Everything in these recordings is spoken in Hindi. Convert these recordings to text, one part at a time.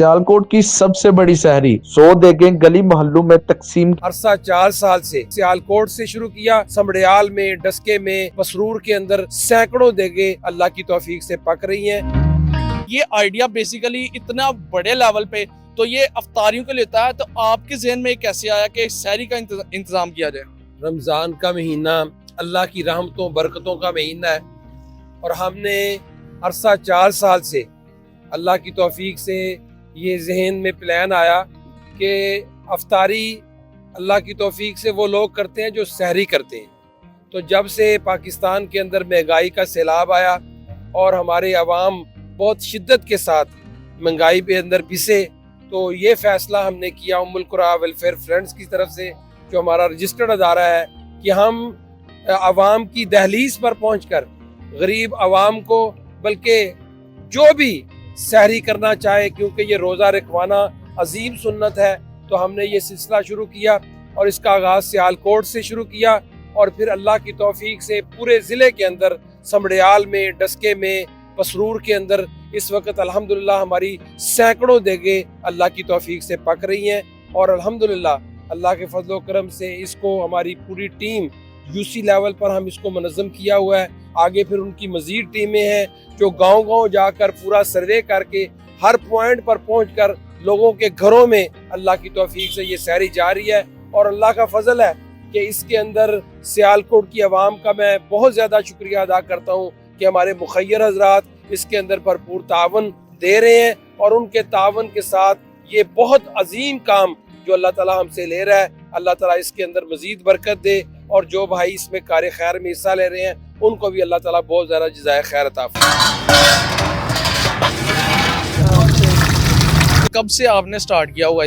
सियालकोट की सबसे बड़ी शहरी 100 देगें गली मोहल्लों में तकसीम। अरसा 4 साल से सियालकोट से शुरू किया, समड़ियाल में, डस्के में, मसरूर के अंदर सैकड़ों देगे अल्लाह की तौफीक से पक रही हैं। ये आइडिया बेसिकली इतना बड़े लेवल पे तो ये अफ्तारियों के लिए होता है, तो आपके जहन में कैसे आया कि सहरी का इंतजाम किया जाए? रमजान का महीना अल्लाह की रहमतों बरकतों का महीना है और हमने अरसा 4 साल से अल्लाह की तौफीक से ये जहन में प्लान आया कि अफ्तारी अल्लाह की तौफीक से वो लोग करते हैं जो सहरी करते हैं। तो जब से पाकिस्तान के अंदर महंगाई का सैलाब आया और हमारे अवाम बहुत शिद्दत के साथ महंगाई पे अंदर पिसे, तो ये फ़ैसला हमने किया उम्मुल कुरा वेलफेयर फ्रेंड्स की तरफ से, जो हमारा रजिस्टर्ड अदारा है, कि हम अवाम की दहलीज पर पहुंचकर गरीब अवाम को, बल्कि जो भी सहरी करना चाहे, क्योंकि ये रोज़ा रखवाना अजीम सुन्नत है, तो हमने ये सिलसिला शुरू किया और इसका आगाज़ सियालकोट से शुरू किया और फिर अल्लाह की तौफीक से पूरे ज़िले के अंदर, समड़ियाल में, डस्के में, मसरूर के अंदर इस वक्त अल्हम्दुलिल्लाह हमारी सैकड़ों देगे अल्लाह की तौफीक से पक रही हैं। और अल्हम्दुलिल्लाह अल्लाह के फजल करम से इसको हमारी पूरी टीम यूसी लेवल पर हम इसको मुनज़्ज़म किया हुआ है। आगे फिर उनकी मज़ीद टीमें हैं जो गांव-गांव जाकर पूरा सर्वे करके हर पॉइंट पर पहुंचकर लोगों के घरों में अल्लाह की तौफीक से ये सहरी जारी है। और अल्लाह का फजल है कि इसके अंदर सियालकोट की आवाम का मैं बहुत ज़्यादा शुक्रिया अदा करता हूँ कि हमारे मुखय्यर हजरात इसके अंदर भरपूर तावन दे रहे हैं और उनके तावन के साथ ये बहुत अजीम काम जो अल्लाह ताला हमसे ले रहा है, अल्लाह ताला इसके अंदर मजीद बरकत दे। और जो भाई इसमें कार्य खैर में हिस्सा ले रहे हैं उनको भी अल्लाह ताला बहुत ज़्यादा जज़ाए खैर अता फरमाए। कब से आपने स्टार्ट किया हुआ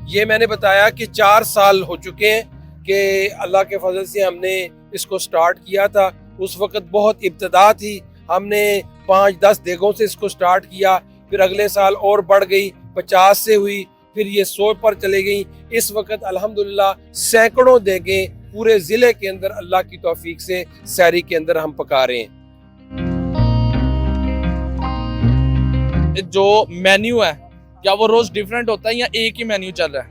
ये मैंने बताया कि 4 साल हो चुके हैं कि अल्लाह के फजल से हमने इसको स्टार्ट किया था। उस वक्त बहुत इब्तदा थी, हमने 5-10 देगों से इसको स्टार्ट किया, फिर अगले साल और बढ़ गई, 50 से हुई, फिर ये 100 पर चले गई। इस वक्त अल्हम्दुलिल्लाह सैकड़ों देगें पूरे ज़िले के अंदर अल्लाह की तौफीक से सहरी के अंदर हम पका रहे हैं। जो मेन्यू है क्या वो रोज डिफरेंट होता है या एक ही मेन्यू चल रहा है?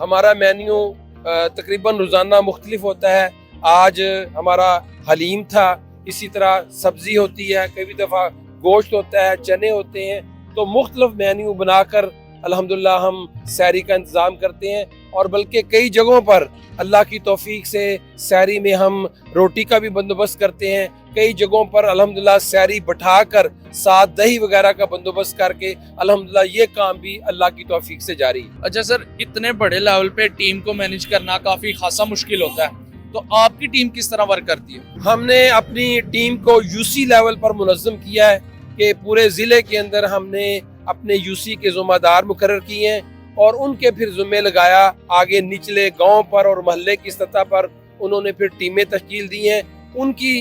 हमारा मेन्यू तकरीबन रोज़ाना मुख्तलिफ होता है। आज हमारा हलीम था, इसी तरह सब्जी होती है, कई दफ़ा गोश्त होता है, चने होते हैं। तो मुख्तलिफ मेन्यू बनाकर अल्हम्दुलिल्लाह हम सहरी का इंतज़ाम करते हैं। और बल्कि कई जगहों पर अल्लाह की तौफीक से सहरी में हम रोटी का भी बंदोबस्त करते हैं। कई जगहों पर अल्हम्दुलिल्लाह सहरी बैठा कर साथ दही वगैरह का बंदोबस्त करके अल्हम्दुलिल्लाह ये काम भी अल्लाह की तौफीक से जारी है। अच्छा सर, इतने बड़े लेवल पे टीम को मैनेज करना काफ़ी खासा मुश्किल होता है, तो आपकी टीम किस तरह वर्क करती है? हमने अपनी टीम को यूसी लेवल पर मुनज़्ज़म किया है कि पूरे ज़िले के अंदर हमने अपने यूसी के ज़िम्मेदार मुकर्रर किए हैं और उनके फिर ज़िम्मे लगाया। आगे निचले गांव पर और महल्ले की सतह पर उन्होंने फिर टीमें तश्कील दी हैं। उनकी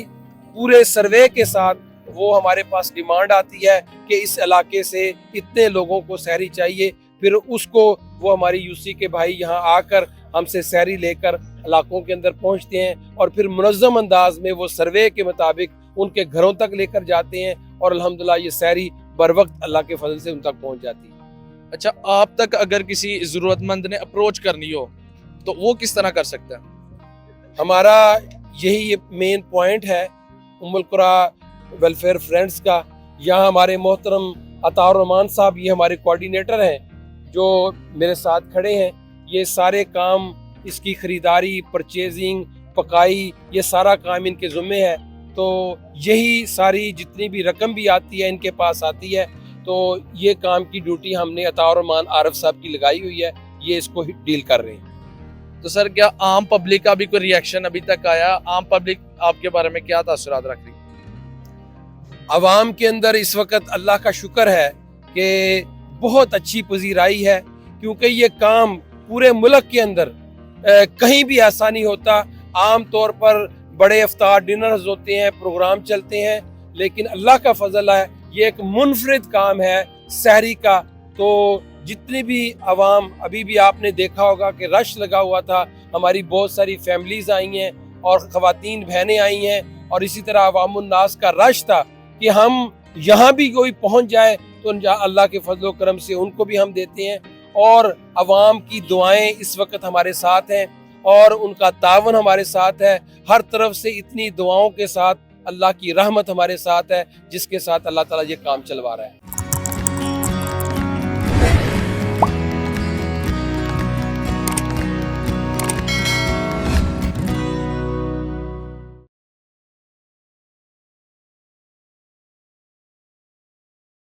पूरे सर्वे के साथ वो हमारे पास डिमांड आती है कि इस इलाके से इतने लोगों को सहरी चाहिए, फिर उसको वो हमारी यूसी के भाई यहाँ आकर हमसे सहरी लेकर इलाकों के अंदर पहुँचते हैं और फिर मुनज़्ज़म अंदाज में वो सर्वे के मुताबिक उनके घरों तक लेकर जाते हैं और अल्हम्दुलिल्लाह ये सहरी बर वक्त अल्लाह के फजल से उन तक पहुँच जाती है। अच्छा, आप तक अगर किसी ज़रूरतमंद ने अप्रोच करनी हो तो वो किस तरह कर सकता है? हमारा यही मेन पॉइंट है उम्मुल कुरा वेलफेयर फ्रेंड्स का। यहाँ हमारे मोहतरम अताउर रहमान साहब, ये हमारे कोऑर्डिनेटर हैं जो मेरे साथ खड़े हैं। ये सारे काम, इसकी ख़रीदारी, परचेजिंग, पकाई, ये सारा काम इनके ज़िम्मे है। तो यही सारी जितनी भी रकम भी आती है इनके पास आती है। तो ये काम की ड्यूटी हमने अताउर रहमान आरिफ साहब की लगाई हुई है, ये इसको डील कर रहे हैं। तो सर, क्या आम पब्लिक का भी कोई रिएक्शन अभी तक आया? आम पब्लिक आपके बारे में क्या तासुरात रख रही? अवाम के अंदर इस वक्त अल्लाह का शुक्र है कि बहुत अच्छी पजीराई है, क्योंकि ये काम पूरे मुल्क के अंदर कहीं भी ऐसा नहीं होता। आम तौर पर बड़े इफ्तार डिनर्स होते हैं, प्रोग्राम चलते हैं, लेकिन अल्लाह का फजल है ये एक मुनफरिद काम है सहरी का। तो जितनी भी अवाम, अभी भी आपने देखा होगा कि रश लगा हुआ था, हमारी बहुत सारी फैमिलीज आई हैं और ख़वातीन बहनें आई हैं और इसी तरह अवामुन नास का रश था कि हम यहाँ भी कोई पहुँच जाए तो अल्लाह के फजल करम से उनको भी हम देते हैं। और अवाम की दुआएं इस वक्त हमारे साथ हैं और उनका तावन हमारे साथ है। हर तरफ से इतनी दुआओं के साथ अल्लाह की रहमत हमारे साथ है, जिसके साथ अल्लाह ताला ये काम चलवा रहा है।